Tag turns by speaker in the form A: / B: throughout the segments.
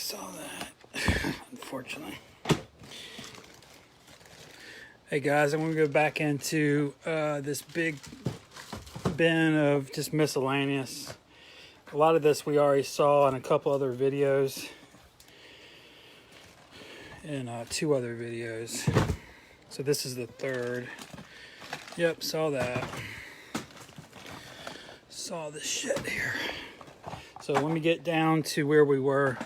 A: saw that, unfortunately. Hey guys, I'm going to go back into this big bin of just miscellaneous. A lot of this we already saw in a couple other videos. In 2 other videos. So this is the 3rd. Yep, saw that. Saw this shit here. So let me get down to where we were.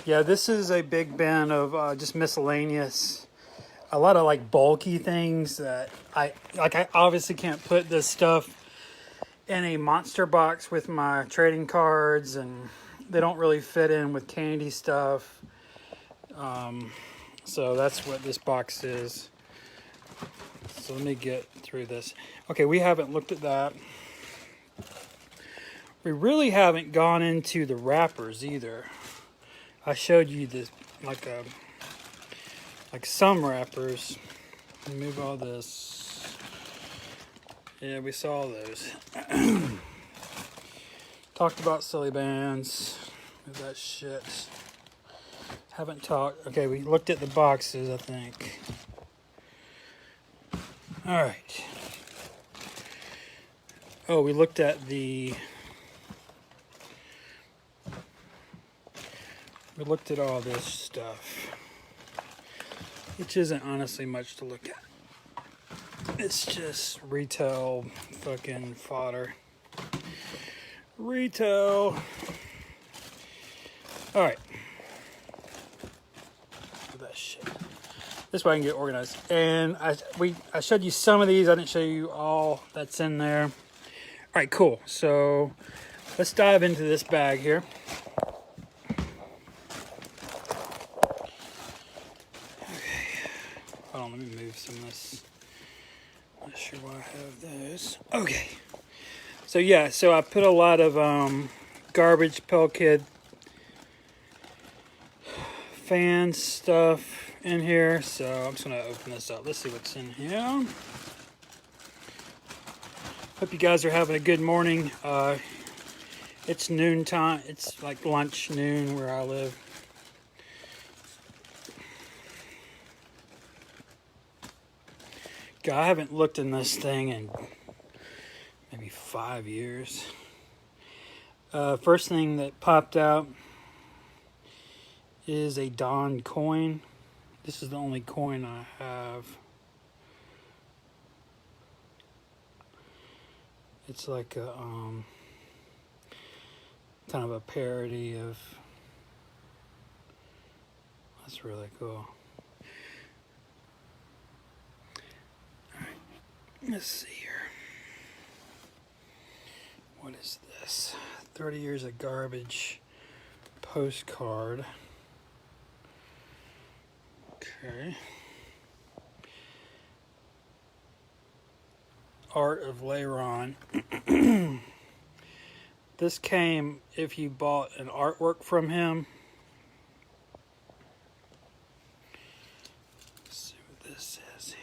A: Yeah, this is a big bin of just miscellaneous. A lot of like bulky things that I obviously can't put this stuff in a monster box with my trading cards, and they don't really fit in with candy stuff. So that's what this box is. So let me get through this. Okay, we haven't looked at that. We really haven't gone into the wrappers either. I showed you this, like some wrappers. Move all this. Yeah, we saw those. Talked about silly bands. Move that shit. Haven't talked. Okay, we looked at the boxes, I think. All right. Oh, we looked at the. We looked at all this stuff, which isn't honestly much to look at. It's just retail fucking fodder. Retail. All right. That shit. This way I can get organized. And I showed you some of these. I didn't show you all that's in there. All right, cool. So let's dive into this bag here. Hold on, let me move some of this. Not sure why I have those. Okay. So yeah, so I put a lot of garbage Pill Kid fan stuff in here. So I'm just gonna open this up. Let's see what's in here. Hope you guys are having a good morning. It's noon time. It's like lunch, noon where I live. God, I haven't looked in this thing in maybe 5 years. First thing that popped out is a Don coin. This is the only coin I have. It's like a kind of a parody of. That's really cool. Let's see here. What is this? 30 years of garbage postcard. Okay. Art of Leiron. This came if you bought an artwork from him. Let's see what this says here.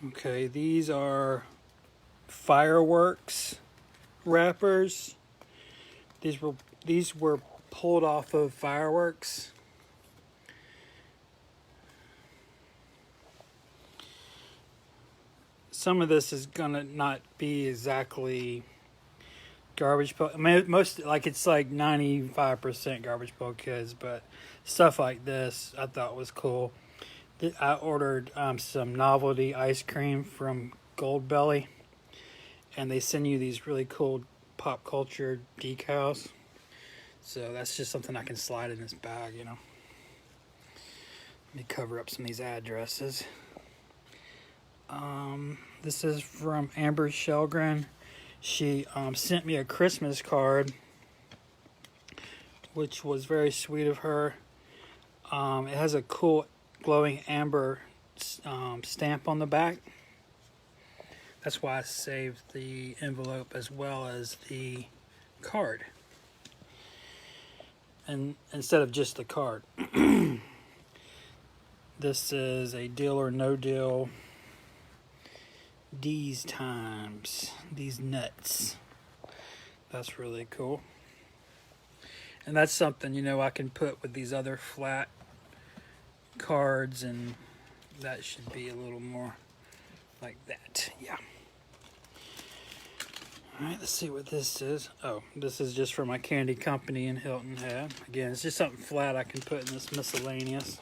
A: Okay, these are fireworks wrappers. These were pulled off of fireworks. Some of this is gonna not be exactly garbage pail. I mean, most like it's like 95% garbage pail kids, but stuff like this I thought was cool. I ordered some novelty ice cream from Gold Belly, and they send you these really cool pop culture decals. So that's just something I can slide in this bag, you know. Let me cover up some of these addresses. This is from Amber Shelgren. She sent me a Christmas card, which was very sweet of her. It has a cool glowing amber stamp on the back. That's why I saved the envelope as well as the card, and instead of just the card. This is a Deal or No Deal. These times, these nuts. That's really cool. And that's something, you know, I can put with these other flat cards, and that should be a little more like that. Yeah. All right, let's see what this is. Oh, this is just for my candy company in Hilton Head. Again, it's just something flat I can put in this miscellaneous.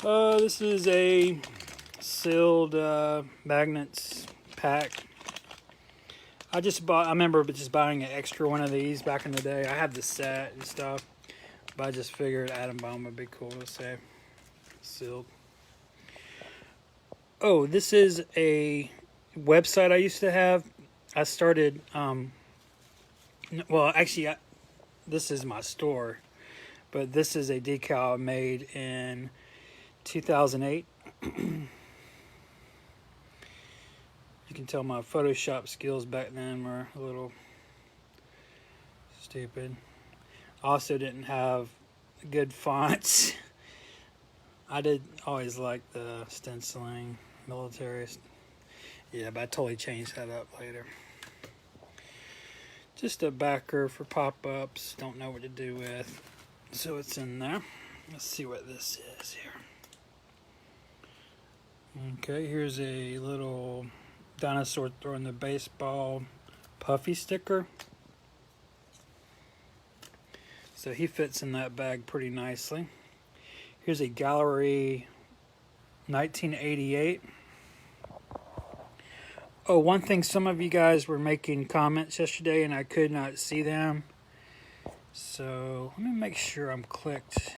A: This is a sealed magnets pack. I remember just buying an extra one of these back in the day. I have the set and stuff, but I just figured atom bomb would be cool to say. Sealed. Oh, this is a website I used to have. I started, well, actually, this is my store, but this is a decal I made in 2008. You can tell my Photoshop skills back then were a little stupid. Also didn't have good fonts. I did always like the stenciling, military. Yeah, but I totally changed that up later. Just a backer for pop-ups. Don't know what to do with. So it's in there. Let's see what this is here. Okay, here's a little dinosaur throwing the baseball puffy sticker. So he fits in that bag pretty nicely. Here's a gallery 1988. Oh, one thing, some of you guys were making comments yesterday and I could not see them. So let me make sure I'm clicked.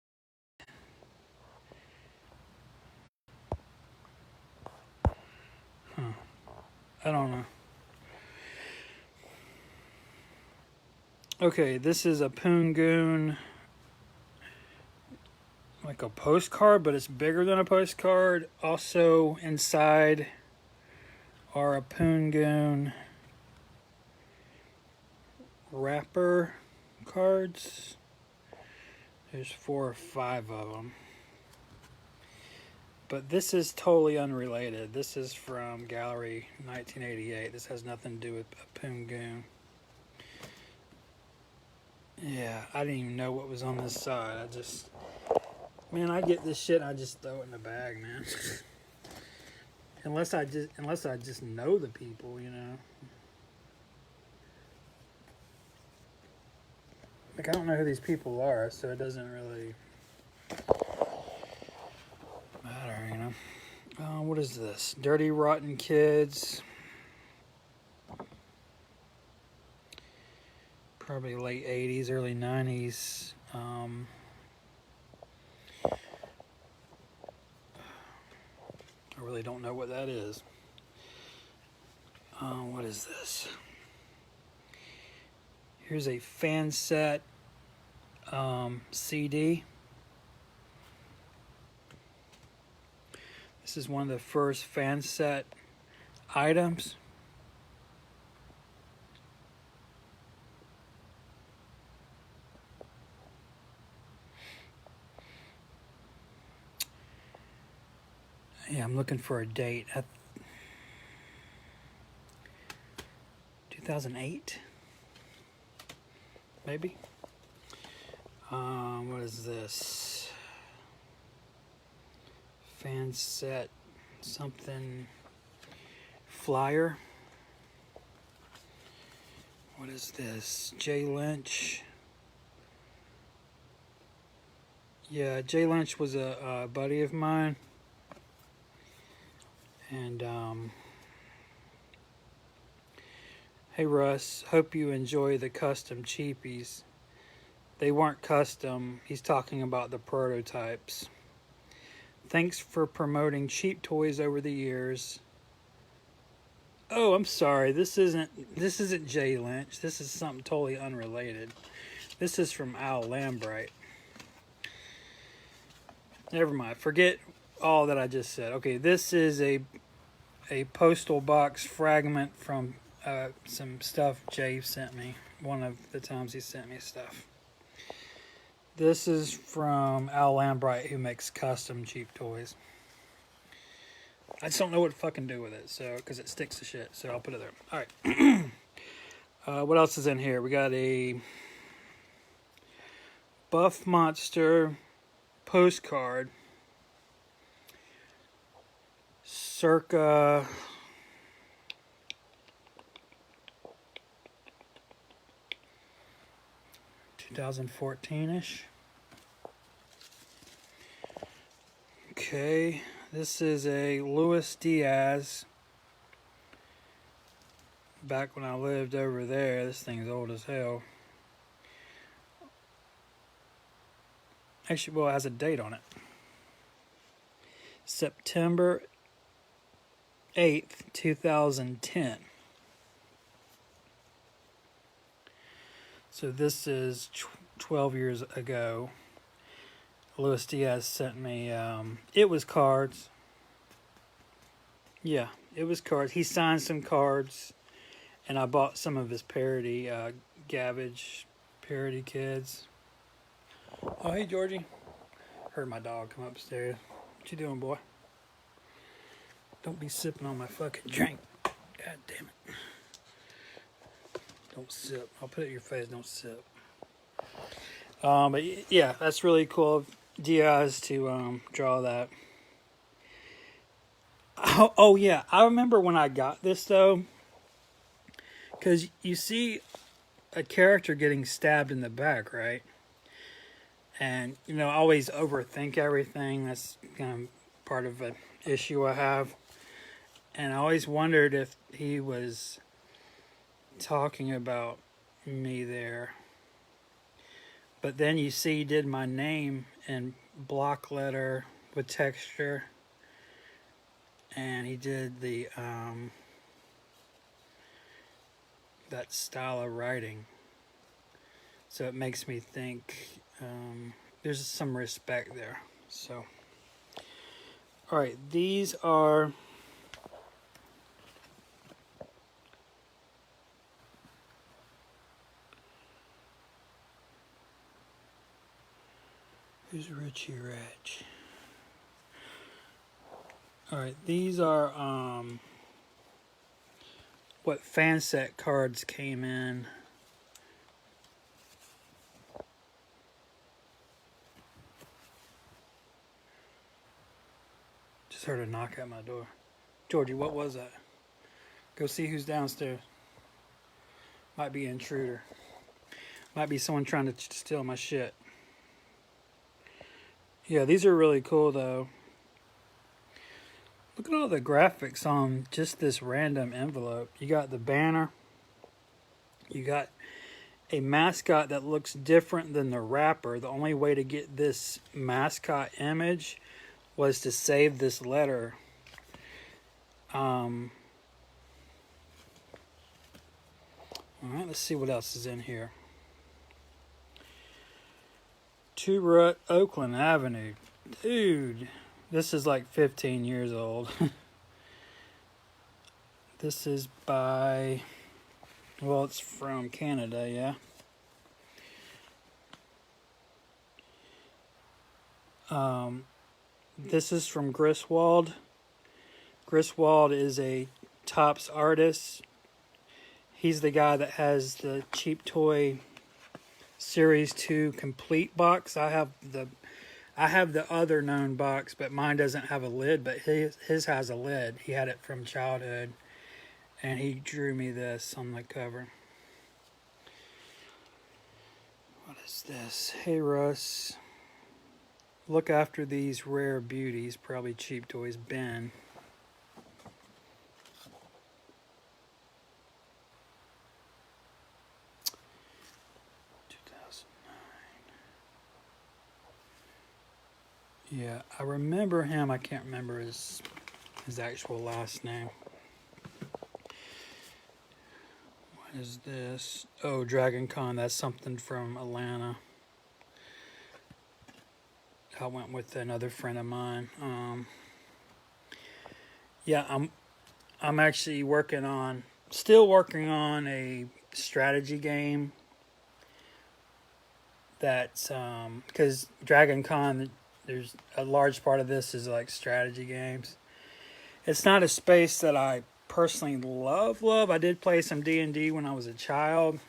A: I don't know. Okay, this is a Poongoon, like a postcard, but it's bigger than a postcard. Also inside are a Poongoon wrapper cards. There's 4 or 5 of them. But this is totally unrelated. This is from Gallery 1988. This has nothing to do with a Poongoon. Yeah, I didn't even know what was on this side. I get this shit and I just throw it in the bag, man. unless I just know the people, you know. Like, I don't know who these people are, so it doesn't really matter, you know. What is this? Dirty Rotten Kids. Probably late 80s, early 90s. I really don't know what that is. What is this? Here's a fan set CD. This is one of the first fan set items. Yeah, I'm looking for a date. 2008? Maybe? What is this? Fan set something flyer. What is this? Jay Lynch. Yeah, Jay Lynch was a buddy of mine. And, hey Russ, hope you enjoy the custom cheapies. They weren't custom. He's talking about the prototypes. Thanks for promoting cheap toys over the years. Oh, I'm sorry. This isn't Jay Lynch. This is something totally unrelated. This is from Al Lambright. Never mind. Forget all that I just said. Okay, this is a postal box fragment from some stuff Jay sent me. One of the times he sent me stuff. This is from Al Lambright, who makes custom cheap toys. I just don't know what to fucking do with it, so because it sticks to shit. So I'll put it there. All right. What else is in here? We got a Buff Monster postcard, circa 2014-ish. Okay, this is a Luis Diaz. Back when I lived over there, this thing's old as hell. Actually, well, it has a date on it. September 8th, 2010. So this is 12 years ago. Luis Diaz sent me, it was cards. Yeah, it was cards. He signed some cards, and I bought some of his parody, Gabbage parody kids. Oh, hey, Georgie. Heard my dog come upstairs. What you doing, boy? Don't be sipping on my fucking drink. God damn it. Don't sip. I'll put it in your face. Don't sip. But yeah, that's really cool of Diaz to draw that. Oh yeah, I remember when I got this though, because you see a character getting stabbed in the back, right? And I always overthink everything. That's kind of part of an issue I have. And I always wondered if he was talking about me there. But then you see he did my name in block letter with texture. And he did the that style of writing. So it makes me think there's some respect there. So, all right, these are who's Richie Rich? All right, these are what Fanset cards came in. Just heard a knock at my door. Georgie, what was that? Go see who's downstairs. Might be an intruder. Might be someone trying to steal my shit. Yeah, these are really cool though. Look at all the graphics on just this random envelope. You got the banner. You got a mascot that looks different than the wrapper. The only way to get this mascot image was to save this letter. Alright, let's see what else is in here. Two Rut Oakland Avenue. Dude, this is like 15 years old. This is by, well, it's from Canada, yeah. This is from Griswold. Griswold is a Topps artist. He's the guy that has the Cheap Toy Series 2 complete box. I have the other known box, but mine doesn't have a lid, but his has a lid. He had it from childhood, and he drew me this on the cover. What is this? Hey, Russ. Look after these rare beauties. Probably Cheap Toys Ben. Yeah, I remember him. I can't remember his actual last name. What is this? Oh, Dragon Con. That's something from Atlanta. I went with another friend of mine. Yeah, I'm actually still working on a strategy game. That's because Dragon Con, there's a large part of this is like strategy games. It's not a space that I personally love. I did play some D&D when I was a child.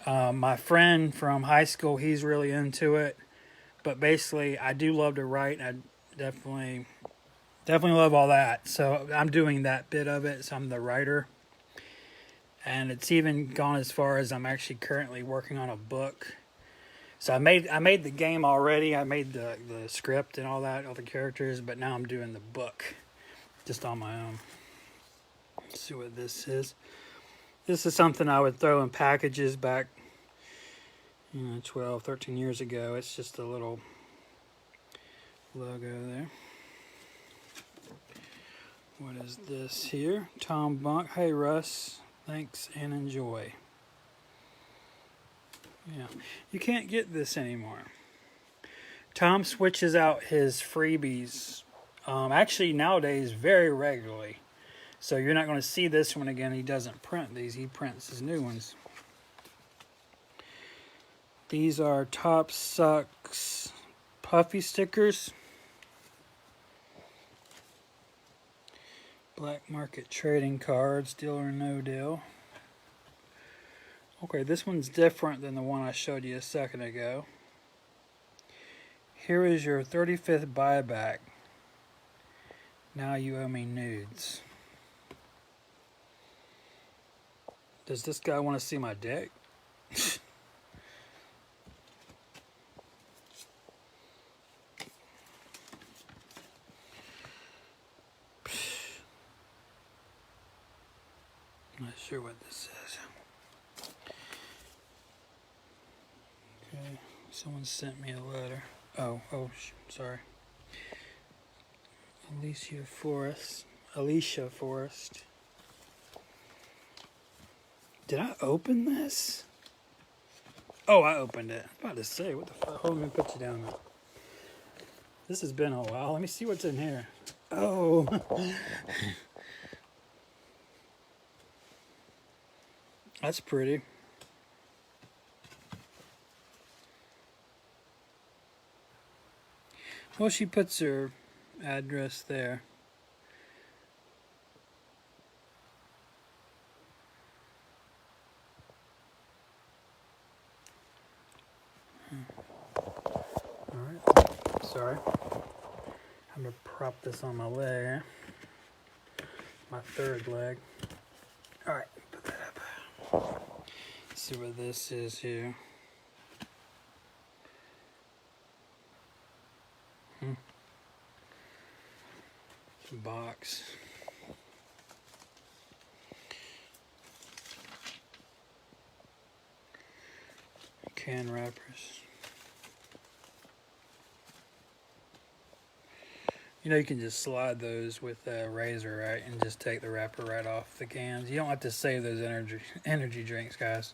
A: My friend from high school, he's really into it. But basically, I do love to write. I definitely love all that. So I'm doing that bit of it. So I'm the writer. And it's even gone as far as I'm actually currently working on a book. So I made the game already. I made the script and all that, all the characters. But now I'm doing the book just on my own. Let's see what this is. This is something I would throw in packages back 12, 13 years ago. It's just a little logo there. What is this here? Tom Bunk. Hey, Russ. Thanks and enjoy. Yeah. You can't get this anymore. Tom switches out his freebies actually nowadays very regularly. So you're not going to see this one again. He doesn't print these. He prints his new ones. These are Top Sucks puffy stickers. Black market trading cards, deal or no deal. Okay, this one's different than the one I showed you a second ago. Here is your 35th buyback. Now you owe me nudes. Does this guy want to see my dick? Not sure what this is. Okay, someone sent me a letter. Oh, sorry. Alicia Forrest. Did I open this? Oh, I opened it. I was about to say, what the fuck? Hold on, let me put you down now. This has been a while. Let me see what's in here. Oh. That's pretty. Well, she puts her address there. Alright. Sorry. I'm going to prop this on my leg. My third leg. Alright, put that up. Let's see what this is here. Box. Can wrappers. You know, you can just slide those with a razor, right? And just take the wrapper right off the cans. You don't have to save those energy drinks, guys.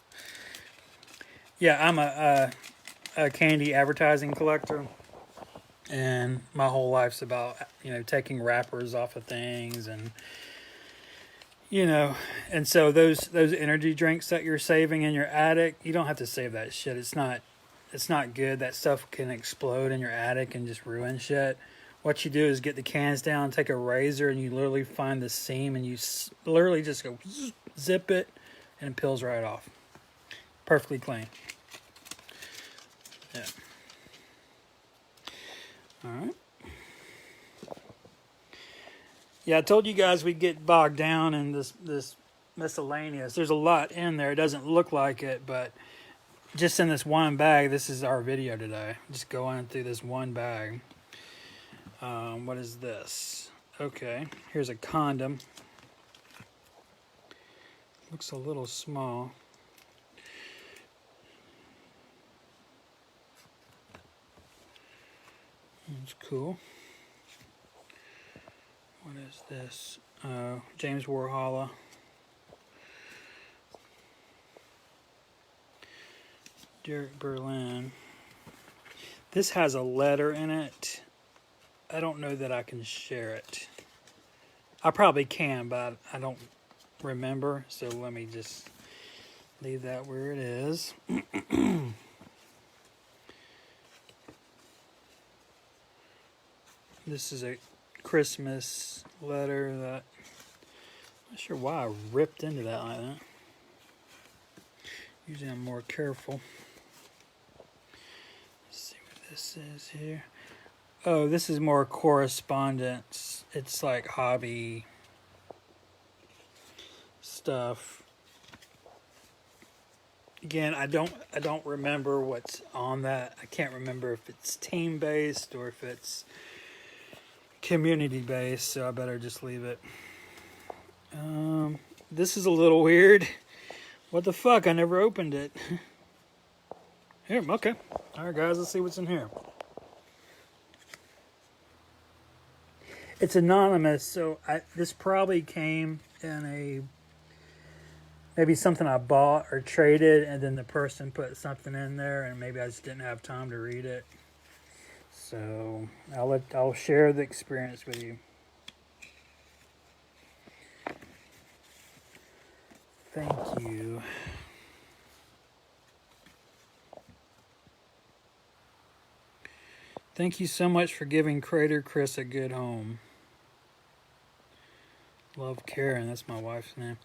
A: Yeah, I'm a candy advertising collector. And my whole life's about, taking wrappers off of things and, and so those energy drinks that you're saving in your attic, you don't have to save that shit. It's not good. That stuff can explode in your attic and just ruin shit. What you do is get the cans down, take a razor, and you literally find the seam and you literally just go zip it and it peels right off. Perfectly clean. Yeah. All right. Yeah, I told you guys we'd get bogged down in this miscellaneous. There's a lot in there. It doesn't look like it, but just in this one bag, this is our video today. Just going through this one bag. What is this? Okay, here's a condom. Looks a little small. That's cool. What is this? James Warhola. Derek Berlin. This has a letter in it. I don't know that I can share it. I probably can, but I don't remember. So let me just leave that where it is. This is a Christmas letter that Not sure why I ripped into that like that. Usually I'm more careful. Let's see what this is here. Oh, this is more correspondence. It's like hobby stuff. Again, I don't remember what's on that. I can't remember if it's team based or if it's community based, so I better just leave it. This is a little weird. What the fuck? I never opened it. Here, okay. All right, guys, let's see what's in here. It's anonymous, so this probably came in maybe something I bought or traded, and then the person put something in there, and maybe I just didn't have time to read it. So I'll share the experience with you. Thank you. Thank you so much for giving Crater Chris a good home. Love Karen, that's my wife's name.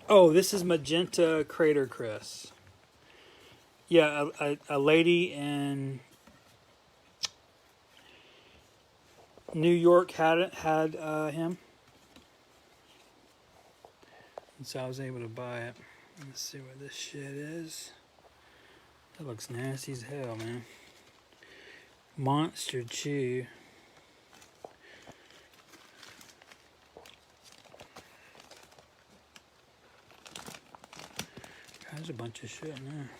A: Oh, this is Magenta Crater Chris. Yeah, a lady in New York had him. And so I was able to buy it. Let's see what this shit is. That looks nasty as hell, man. Monster Chew. There's a bunch of shit in there.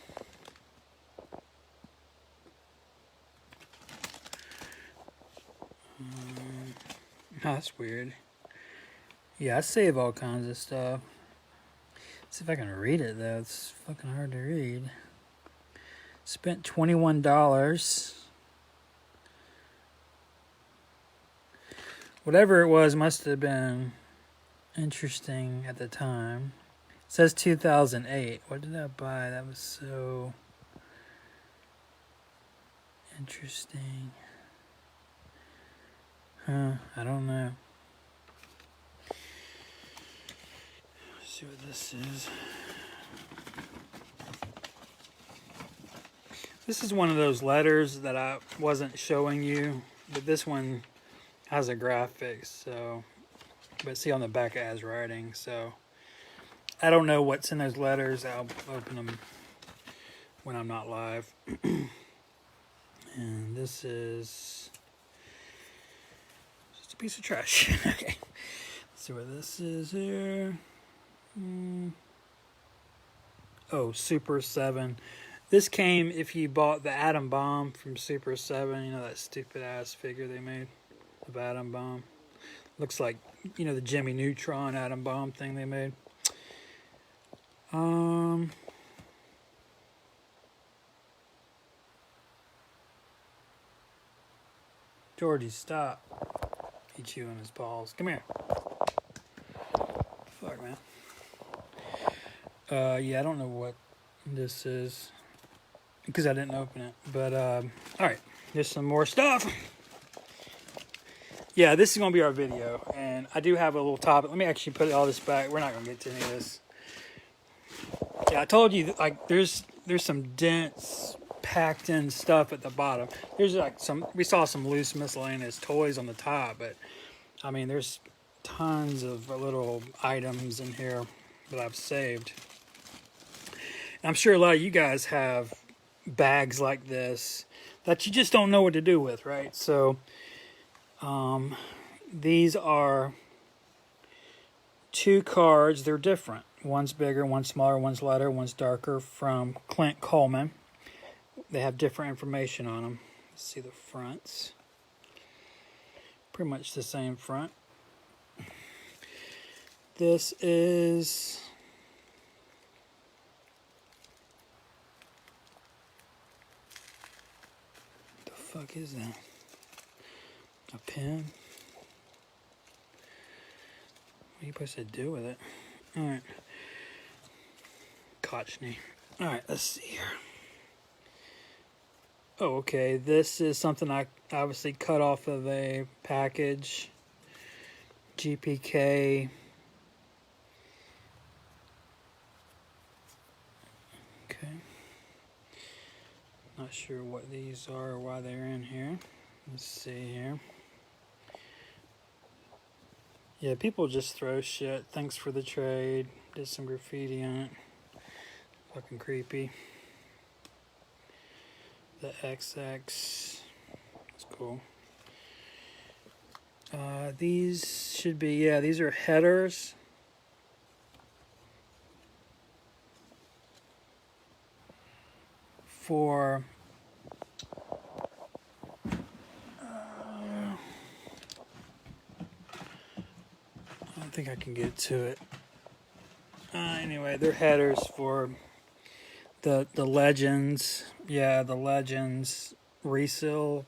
A: That's weird. Yeah, I save all kinds of stuff. Let's see if I can read it, though. It's fucking hard to read. Spent $21. Whatever it was must have been interesting at the time. It says 2008. What did I buy? That was so interesting. I don't know. Let's see what this is. This is one of those letters that I wasn't showing you, but this one has a graphic, so, but see on the back it has writing, so I don't know what's in those letters. I'll open them when I'm not live. And this is just a piece of trash. Okay, let's see what this is here. Oh, Super 7. This came if you bought the Atom Bomb from Super 7. You know that stupid ass figure they made of Atom Bomb. Looks like, you know, the Jimmy Neutron Atom Bomb thing they made. Georgie, stop. He chewing his balls. Come here. Fuck, man. Yeah, I don't know what this is because I didn't open it. But, alright. There's some more stuff. Yeah, this is going to be our video. And I do have a little topic. Let me actually put all this back. We're not going to get to any of this. Yeah, I told you, like, there's some dense, packed in stuff at the bottom. There's like we saw some loose miscellaneous toys on the top, but I mean, there's tons of little items in here that I've saved. And I'm sure a lot of you guys have bags like this that you just don't know what to do with, right? So, these are 2 cards. They're different. One's bigger, one's smaller, one's lighter, one's darker, from Clint Coleman. They have different information on them. Let's see the fronts. Pretty much the same front. This is what the fuck is that? A pen? What are you supposed to do with it? Alright. Kochny. Alright, let's see here. Oh, okay. This is something I obviously cut off of a package. GPK. Okay. Not sure what these are or why they're in here. Let's see here. Yeah, people just throw shit. Thanks for the trade. Did some graffiti on it. Fucking creepy. The XX. That's cool. These should be, yeah, these are headers. For I don't think I can get to it. Anyway, they're headers for the Legends. Yeah, the Legends resale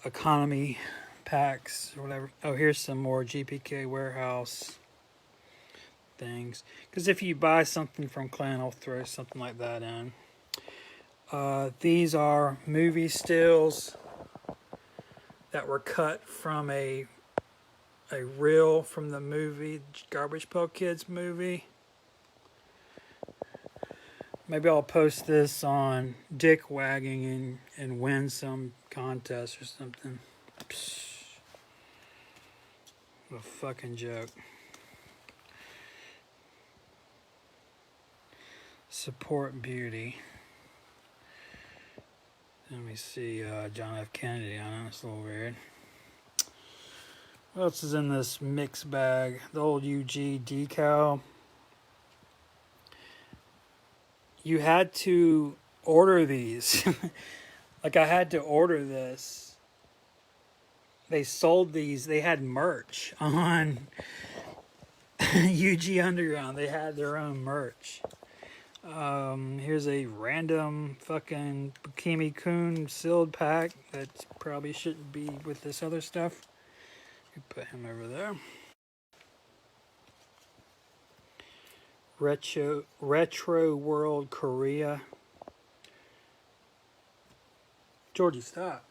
A: economy packs or whatever. Oh, here's some more GPK warehouse things. Because if you buy something from Clan, I'll throw something like that in. These are movie stills that were cut from a reel from the movie Garbage Pail Kids movie. Maybe I'll post this on dick wagging and win some contest or something. Psh, what a fucking joke. Support beauty. Let me see John F. Kennedy on it. It's a little weird. What else is in this mix bag? The old UG decal. You had to order these. Like I had to order this. They sold these. They had merch on UG Underground. They had their own merch. Here's a random fucking Bikini Kun sealed pack that probably shouldn't be with this other stuff. Put him over there. Retro World Korea. Georgie, stop.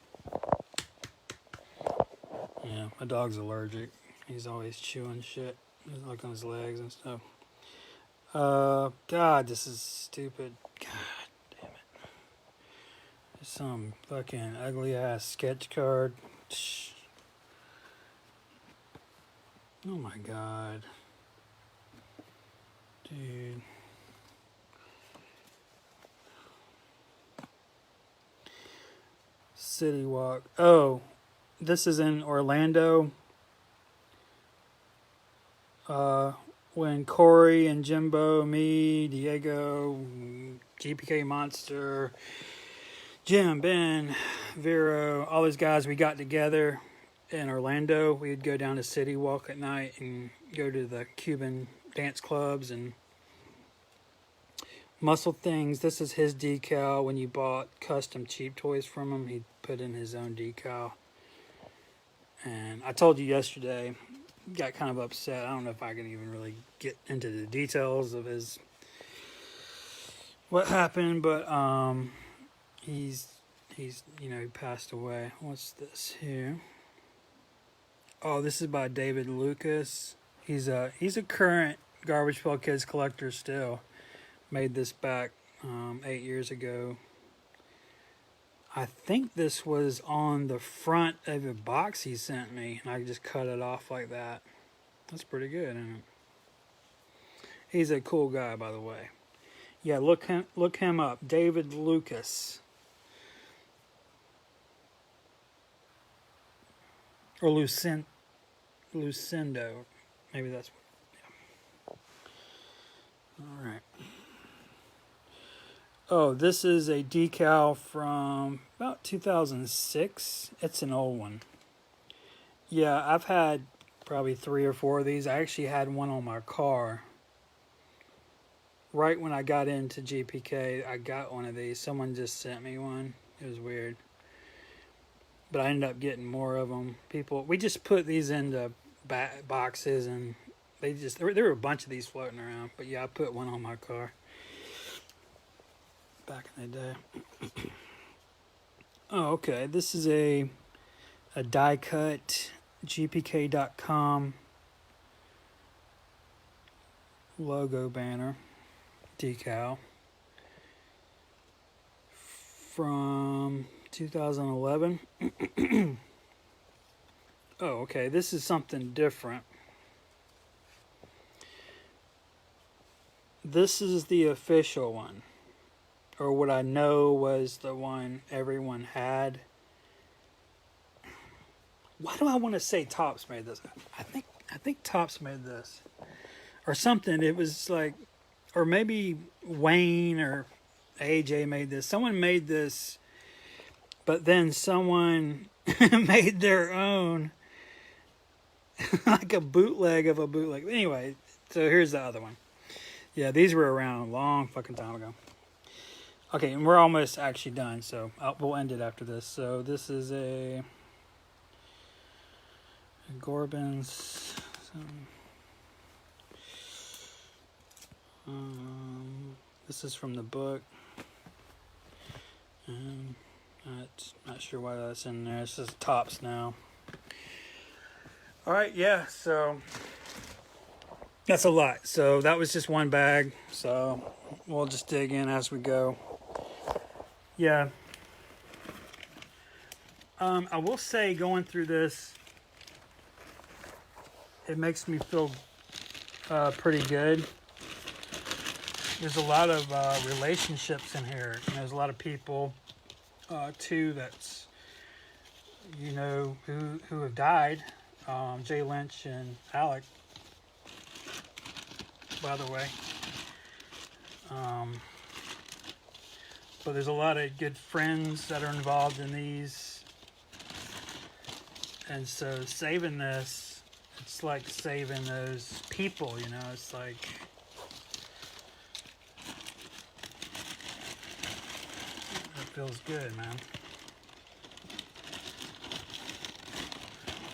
A: Yeah, my dog's allergic. He's always chewing shit. He's like on his legs and stuff. God, this is stupid. God damn it. There's some fucking ugly ass sketch card. Oh my god. Dude. City Walk. Oh, this is in Orlando. When Corey and Jimbo, me, Diego, GPK Monster, Jim, Ben, Vero, all those guys, we got together in Orlando. We'd go down to City Walk at night and go to the Cuban dance clubs and muscle things. This is his decal. When you bought custom cheap toys from him, he put in his own decal. And I told you yesterday, got kind of upset. I don't know if I can even really get into the details of his what happened, but he's he passed away. What's this here? Oh, this is by David Lucas. He's a current Garbage Pail Kids collector still. Made this back 8 years ago. I think this was on the front of a box he sent me, and I just cut it off like that. That's pretty good, isn't it? He's a cool guy, by the way. Yeah, look him up, David Lucas, or Lucindo. Maybe that's what. Yeah. All right. Oh, this is a decal from about 2006. It's an old one. Yeah, I've had probably 3 or 4 of these. I actually had one on my car. Right when I got into GPK, I got one of these. Someone just sent me one. It was weird. But I ended up getting more of them. We just put these into boxes, and there were a bunch of these floating around. But yeah, I put one on my car back in the day. Oh, okay. This is a a die cut GPK.com logo banner decal from 2011. Oh, okay, this is something different. This is the official one, or what I know was the one everyone had. Why do I want to say Topps made this? I think Topps made this or something. It was like, or maybe Wayne or AJ made this. Someone made this, but then someone made their own, like a bootleg of a bootleg. Anyway, so here's the other one. Yeah, these were around a long fucking time ago. Okay, and we're almost actually done, so we'll end it after this. So this is a Gorbin's. This is from the book. Not sure why that's in there. This is Topps now. All right, yeah. So that's a lot. So that was just one bag. So we'll just dig in as we go. Yeah. I will say, going through this, it makes me feel pretty good. There's a lot of relationships in here. And there's a lot of people, too, that's, you know, who have died. Jay Lynch and Alec, by the way. But there's a lot of good friends that are involved in these. And so saving this, it's like saving those people, you know. It's like, it feels good, man.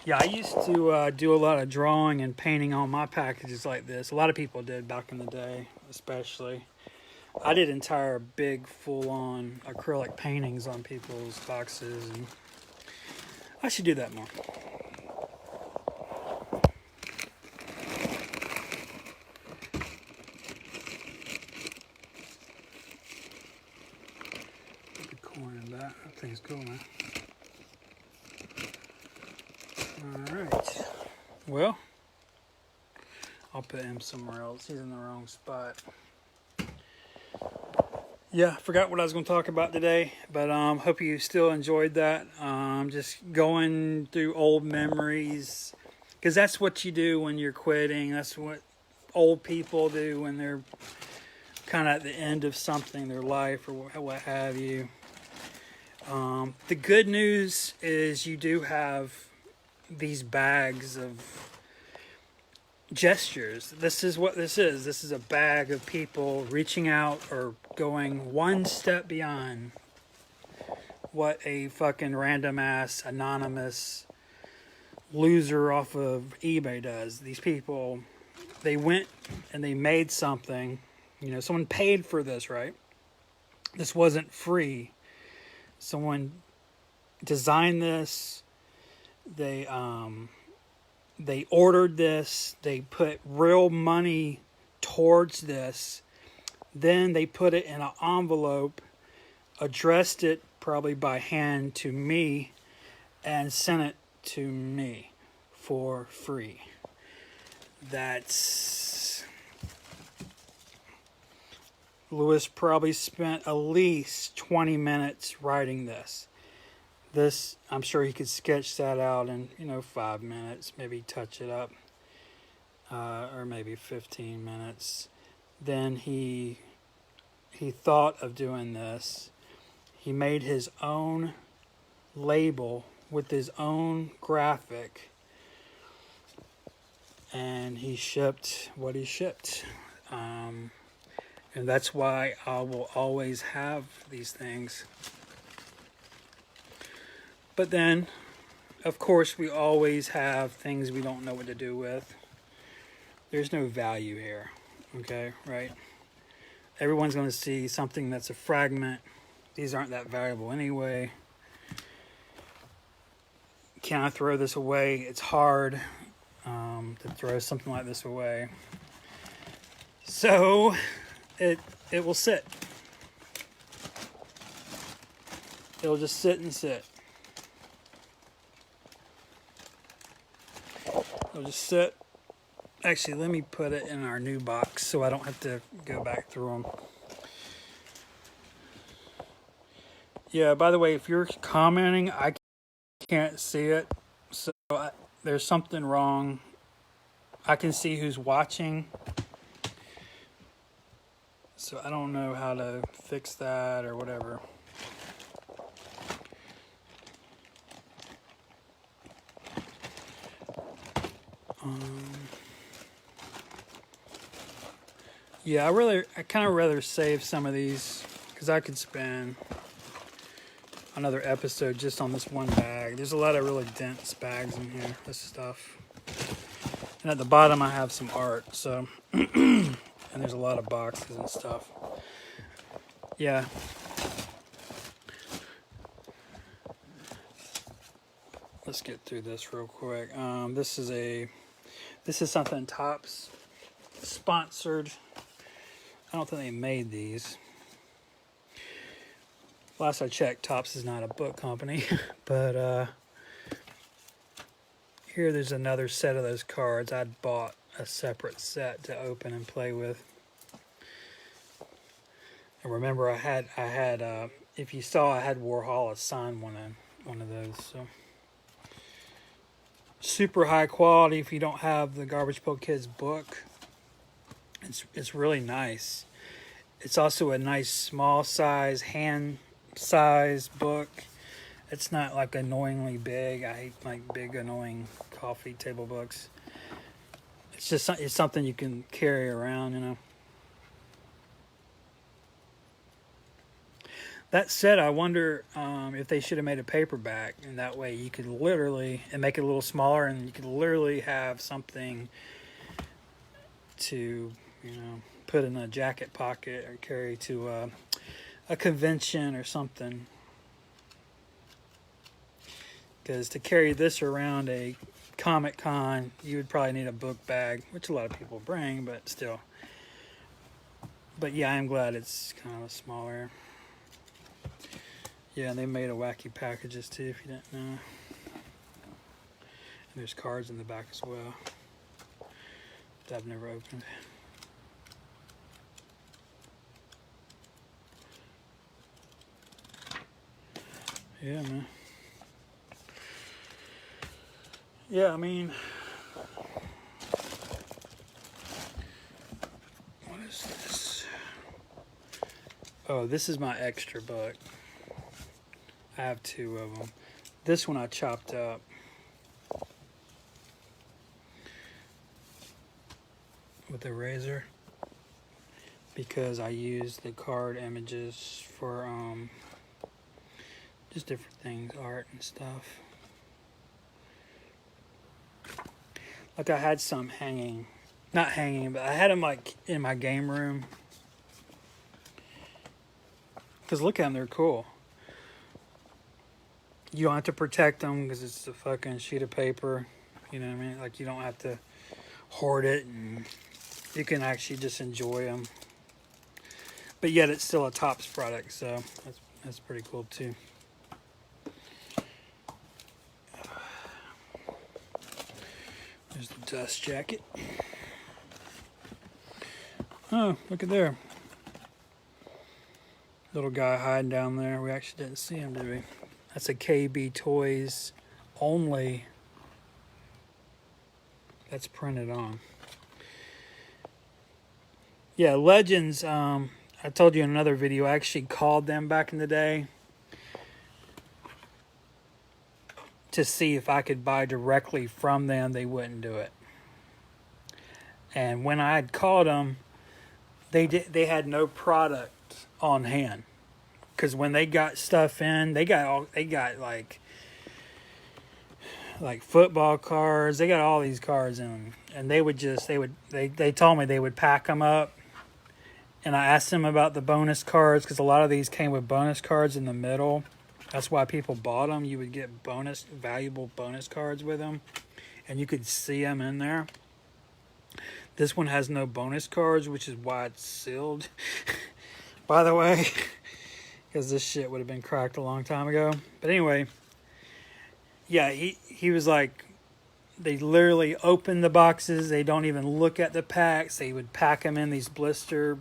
A: Yeah, I used to do a lot of drawing and painting on my packages like this. A lot of people did back in the day, especially. I did entire big full-on acrylic paintings on people's boxes, and I should do that more. Put the corn in that. That thing's cool, man. Alright. Well, I'll put him somewhere else. He's in the wrong spot. Yeah, I forgot what I was going to talk about today, but hope you still enjoyed that. Just going through old memories, because that's what you do when you're quitting. That's what old people do when they're kind of at the end of something, their life or what have you. The good news is you do have these bags of gestures. This is what this is. This is a bag of people reaching out or going one step beyond what a fucking random ass anonymous loser off of eBay does. These people, they went and they made something. You know, someone paid for this, right? This wasn't free. Someone designed this. They ordered this. They put real money towards this. Then they put it in an envelope, addressed it probably by hand to me, and sent it to me for free. That's... Lewis probably spent at least 20 minutes writing this. This, I'm sure he could sketch that out in, 5 minutes, maybe touch it up, or maybe 15 minutes. Then he thought of doing this. He made his own label with his own graphic, and he shipped what he shipped. And that's why I will always have these things. But then, of course, we always have things we don't know what to do with. There's no value here, okay, right? Everyone's going to see something that's a fragment. These aren't that valuable anyway. can I throw this away? It's hard to throw something like this away. So it will sit. It'll just sit and sit. It'll just sit. Actually, let me put it in our new box so I don't have to go back through them. Yeah, by the way, if you're commenting, I can't see it. So there's something wrong. I can see who's watching. So I don't know how to fix that or whatever. Yeah, I kind of rather save some of these because I could spend another episode just on this one bag. There's a lot of really dense bags in here, this stuff. And at the bottom I have some art, so and there's a lot of boxes and stuff. Yeah. Let's get through this real quick. This is something Topps sponsored. I don't think they made these. Last I checked, Topps is not a book company, but here there's another set of those cards. I'd bought a separate set to open and play with. And remember, I had if you saw, I had Warhol sign one of those. So super high quality. If you don't have the Garbage Pail Kids book, it's really nice. It's also a nice small size, hand size book. It's not like annoyingly big. I hate like big annoying coffee table books. It's something you can carry around, you know. That said, I wonder if they should have made a paperback, and that way you could literally, and make it a little smaller, and you could literally have something to, you know, put in a jacket pocket or carry to a convention or something. Because to carry this around a Comic Con, you would probably need a book bag, which a lot of people bring, but still. But yeah, I'm glad it's kind of smaller. Yeah, and they made a wacky packages too, if you didn't know. And there's cards in the back as well that I've never opened. Yeah, man. Yeah, I mean, what is this? Oh, this is my extra book. I have two of them. This one I chopped up. With a razor. Because I use the card images for just different things, art and stuff. Like I had some hanging. Not hanging, but I had them like in my game room. Because look at them, they're cool. You don't have to protect them because it's a fucking sheet of paper. You know what I mean? Like you don't have to hoard it, and you can actually just enjoy them. But yet it's still a Topps product, so that's pretty cool too. There's the dust jacket. Oh, look at there. Little guy hiding down there. We actually didn't see him, did we? That's a KB Toys only. That's printed on. Yeah, Legends, I told you in another video, I actually called them back in the day to see if I could buy directly from them. They wouldn't do it. And when I had called them, they had no product on hand. Because when they got stuff in, they got like football cards. They got all these cards in them, and they told me they would pack them up. And I asked them about the bonus cards because a lot of these came with bonus cards in the middle That's why people bought them. You would get valuable bonus cards with them, and you could see them in there. This one has no bonus cards, which is why it's sealed. By the way, because this shit would have been cracked a long time ago. But anyway, yeah, he was like, they literally open the boxes. They don't even look at the packs. They would pack them in these blister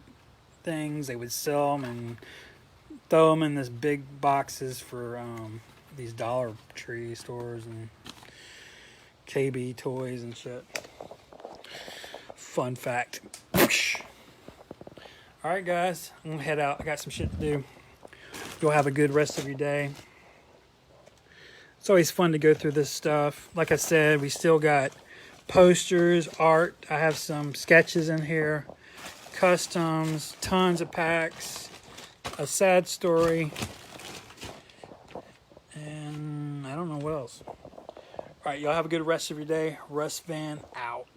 A: things. They would sell them and throw them in this big boxes for these Dollar Tree stores and KB toys and shit. Fun fact. Alright guys, I'm gonna head out. I got some shit to do. You'll have a good rest of your day. It's always fun to go through this stuff. Like I said, we still got posters, art. I have some sketches in here, customs, tons of packs, a sad story, and I don't know what else. All right, y'all have a good rest of your day. Russ Van out.